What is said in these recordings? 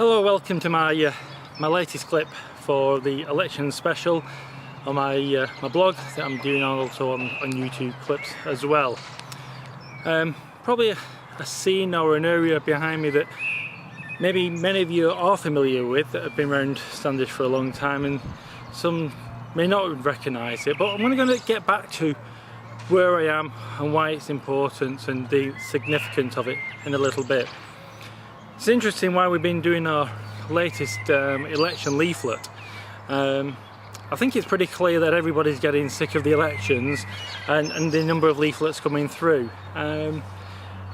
Hello, welcome to my latest clip for the election special on my blog that I'm doing also on YouTube clips as well. Probably a scene or an area behind me that maybe many of you are familiar with that have been around Standish for a long time, and some may not recognise it, but I'm going to get back to where I am and why it's important and the significance of it in a little bit. It's interesting why we've been doing our latest election leaflet. I think it's pretty clear that everybody's getting sick of the elections and the number of leaflets coming through. I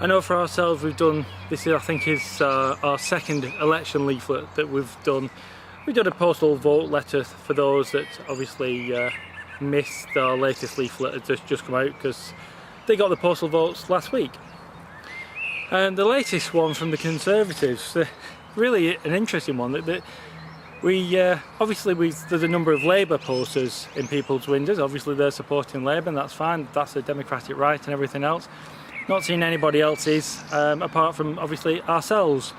know for ourselves we've done, this is, I think is our second election leaflet that we've done. We did a postal vote letter for those that obviously missed our latest leaflet that's just come out because they got the postal votes last week. And the latest one from the Conservatives, really an interesting one. That we obviously there's a number of Labour posters in people's windows. Obviously they're supporting Labour, and that's fine. That's a democratic right and everything else. Not seeing anybody else's apart from obviously ourselves.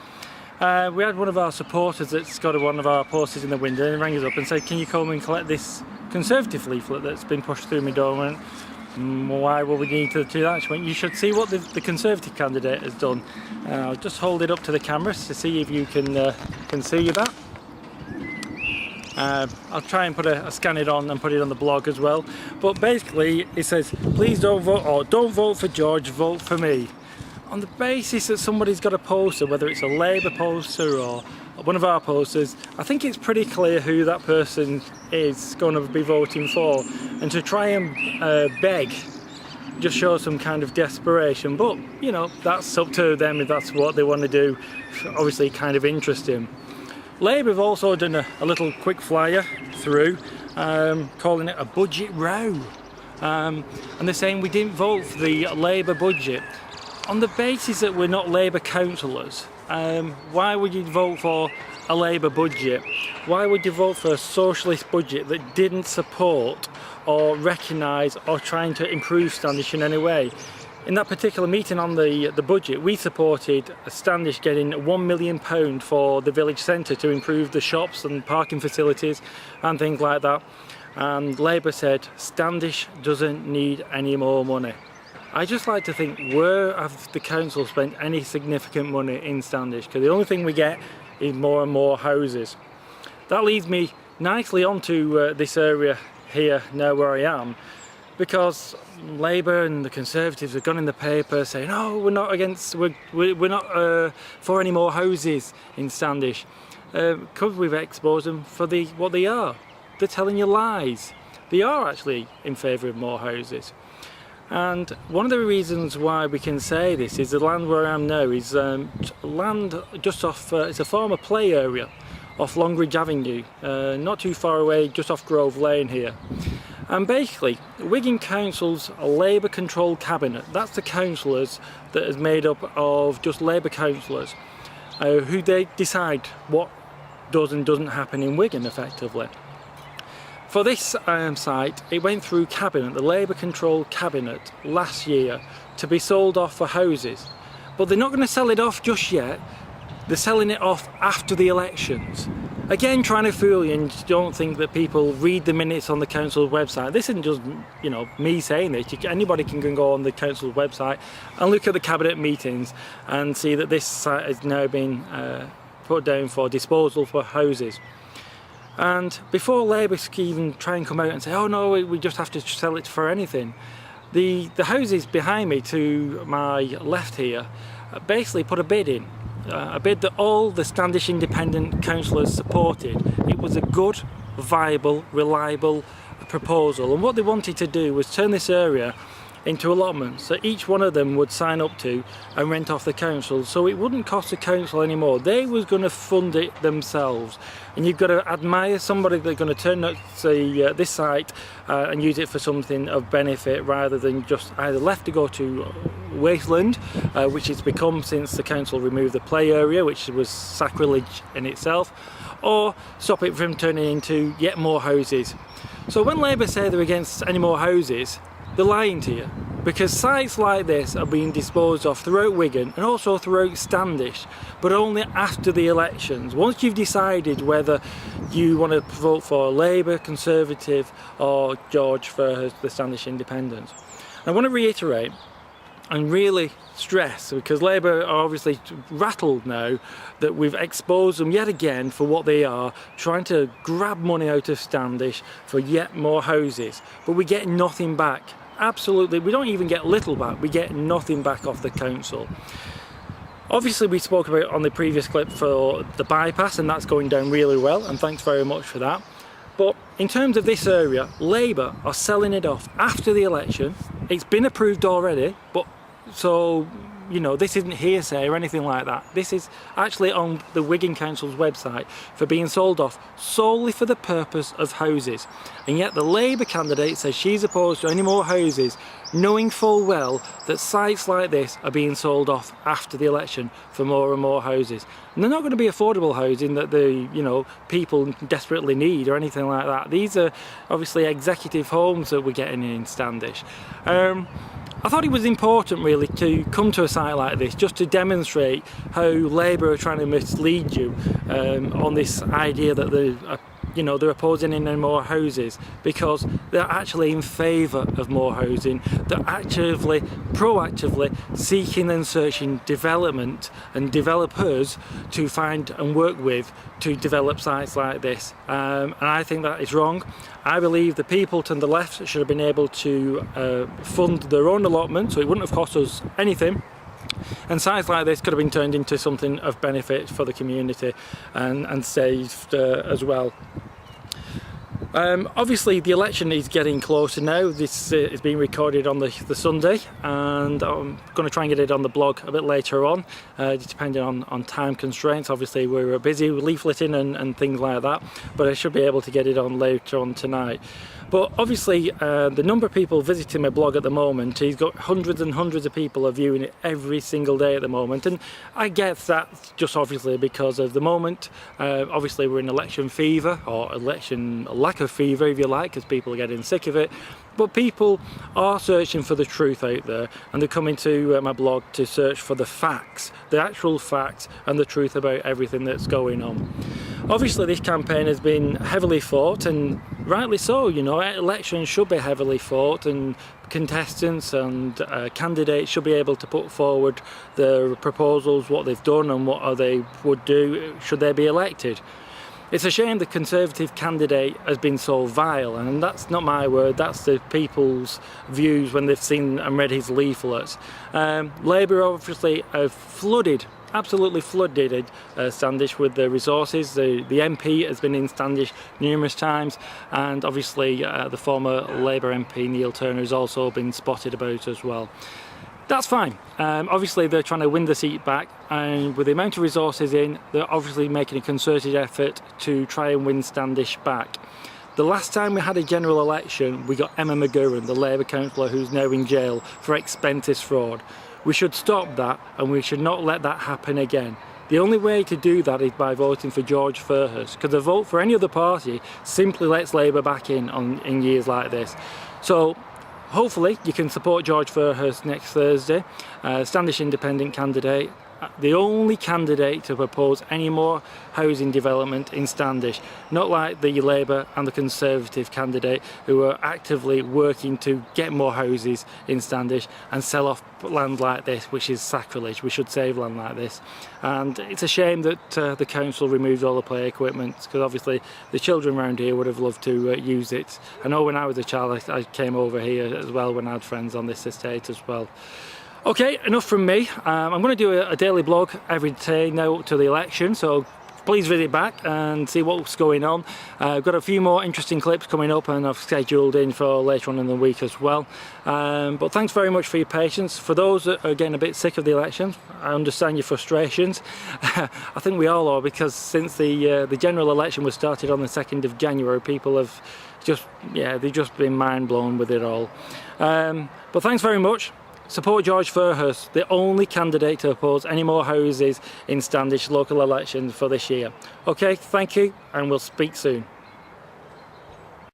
We had one of our supporters that's got one of our posters in the window and rang us up and said, "Can you come and collect this Conservative leaflet that's been pushed through my door?" I went, "Why will we need to do that?" She went, "You should see what the Conservative candidate has done." I'll just hold it up to the camera to see if you can see that. I'll try and scan it on and put it on the blog as well. But basically it says, "Please don't vote," or "Don't vote for George, vote for me." On the basis that somebody's got a poster, whether it's a Labour poster or one of our posters, I think it's pretty clear who that person is going to be voting for. And to try and beg just shows some kind of desperation. But, you know, that's up to them if that's what they want to do. Obviously kind of interesting. Labour have also done a little quick flyer through, calling it a budget row. And they're saying we didn't vote for the Labour budget. On the basis that we're not Labour councillors, why would you vote for a Labour budget? Why would you vote for a socialist budget that didn't support or recognise or trying to improve Standish in any way? In that particular meeting on the budget, we supported Standish getting £1 million for the village centre to improve the shops and parking facilities and things like that. And Labour said Standish doesn't need any more money. I just like to think, where have the council spent any significant money in Standish? Because the only thing we get is more and more houses. That leads me nicely onto this area here now where I am, because Labour and the Conservatives have gone in the paper saying, "Oh, we're not for any more houses in Standish," because we've exposed them for what they are. They're telling you lies. They are actually in favour of more houses. And one of the reasons why we can say this is the land where I am now is land just off, it's a former play area off Longridge Avenue, not too far away, just off Grove Lane here. And basically, Wigan Council's Labour controlled cabinet, that's the councillors that is made up of just Labour councillors, who they decide what does and doesn't happen in Wigan effectively. For this site, it went through cabinet, the Labour controlled cabinet last year, to be sold off for houses. But they're not going to sell it off just yet. They're selling it off after the elections. Again, trying to fool you, and don't think that people read the minutes on the council's website. This isn't just, you know, me saying this. Anybody can go on the council's website and look at the cabinet meetings and see that this site has now been put down for disposal for houses. And before Labour even try and come out and say, "Oh no, we just have to sell it for anything," the houses behind me to my left here basically put a bid in. A bid that all the Standish independent councillors supported. It was a good, viable, reliable proposal, and what they wanted to do was turn this area into allotments that each one of them would sign up to and rent off the council, so it wouldn't cost the council anymore. They was going to fund it themselves. And you've got to admire somebody that's going to turn this site and use it for something of benefit, rather than just either left to go to wasteland, which it's become since the council removed the play area, which was sacrilege in itself, or stop it from turning into yet more houses. So when Labour say they're against any more houses, they're lying to you, because sites like this are being disposed of throughout Wigan and also throughout Standish, but only after the elections. Once you've decided whether you want to vote for Labour, Conservative or George Fairhurst, the Standish Independents. I want to reiterate and really stress, because Labour are obviously rattled now that we've exposed them yet again for what they are, trying to grab money out of Standish for yet more houses, but we get nothing back. Absolutely, we don't even get little back, we get nothing back off the council. Obviously we spoke about on the previous clip for the bypass, and that's going down really well, and thanks very much for that. But in terms of this area, Labour are selling it off after the election. It's been approved already, but so, you know, this isn't hearsay or anything like that. This is actually on the Wigan Council's website for being sold off solely for the purpose of houses. And yet the Labour candidate says she's opposed to any more houses, knowing full well that sites like this are being sold off after the election for more and more houses. And they're not going to be affordable housing that the, you know, people desperately need or anything like that. These are obviously executive homes that we're getting in Standish. I thought it was important really to come to a site like this just to demonstrate how Labour are trying to mislead you on this idea that they're opposing any more houses, because they're actually in favour of more housing. They're actively, proactively seeking and searching development and developers to find and work with to develop sites like this, and I think that is wrong. I believe the people to the left should have been able to fund their own allotment, so it wouldn't have cost us anything. And sites like this could have been turned into something of benefit for the community and saved as well. Obviously the election is getting closer now. This is being recorded on the Sunday, and I'm going to try and get it on the blog a bit later on, depending on time constraints. Obviously we're busy with leafleting and things like that, but I should be able to get it on later on tonight. But obviously the number of people visiting my blog at the moment, he's got hundreds and hundreds of people are viewing it every single day at the moment, and I get that just obviously because of the moment. Obviously we're in election fever, or election lack of fever if you like, because people are getting sick of it. But people are searching for the truth out there, and they're coming to my blog to search for the facts, the actual facts and the truth about everything that's going on. Obviously this campaign has been heavily fought, and rightly so. You know, elections should be heavily fought, and contestants and candidates should be able to put forward their proposals, what they've done and what they would do should they be elected. It's a shame the Conservative candidate has been so vile, and that's not my word, that's the people's views when they've seen and read his leaflets. Labour obviously have absolutely flooded Standish with the resources. The MP has been in Standish numerous times, and obviously the former Labour MP Neil Turner has also been spotted about as well. That's fine. Obviously they're trying to win the seat back, and with the amount of resources in, they're obviously making a concerted effort to try and win Standish back. The last time we had a general election, we got Emma McGurran, the Labour councillor who's now in jail for expenses fraud. We should stop that, and we should not let that happen again. The only way to do that is by voting for George Fairhurst, because a vote for any other party simply lets Labour back in years like this. So hopefully you can support George Fairhurst next Thursday, Standish Independent candidate, the only candidate to propose any more housing development in Standish, not like the Labour and the Conservative candidate who are actively working to get more houses in Standish and sell off land like this, which is sacrilege. We should save land like this, and it's a shame that the council removed all the play equipment, because obviously the children around here would have loved to use it. I know when I was a child I came over here as well when I had friends on this estate as well. Okay, enough from me. I'm going to do a daily blog every day now up to the election, so please visit back and see what's going on. I've got a few more interesting clips coming up, and I've scheduled in for later on in the week as well. But thanks very much for your patience. For those that are getting a bit sick of the elections, I understand your frustrations. I think we all are, because since the general election was started on the 2nd of January, people have they've just been mind blown with it all. But thanks very much. Support George Fairhurst, the only candidate to oppose any more houses in Standish local elections for this year. Okay, thank you, and we'll speak soon.